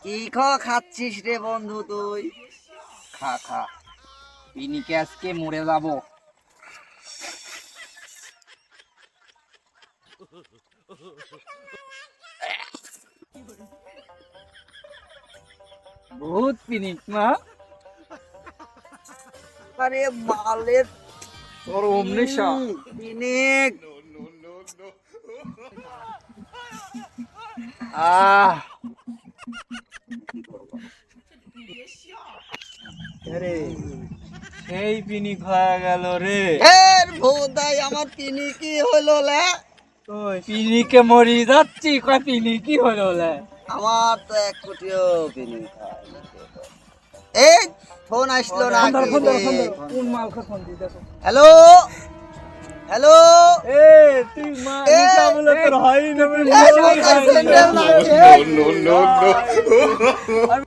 কি খাচ্ছিস রে বন্ধু তুই? খা খা, পিনিকে আজকে মরে যাবো। বহুত পিনিক না, আরে মালের তোর অমনেশা। পিনিক। আহ রে সেই পিনিক হয়ে গেল রে। এর ভোদাই আমার পিনিকি হলো লে। পিনিকে মরি যাচ্ছি, কয় পিনিকি হলো লে। আমার তো 1 কোটিও পিনিক হয় না। এই ফোন আসলো না কি রে? কোন মালকে ফোন দিতে? হ্যালো হ্যালো, এ তুই মা নিশা বলে তোর হয় না। এই ভোদাই স্যান্ডেল লাগছে। no, no, no.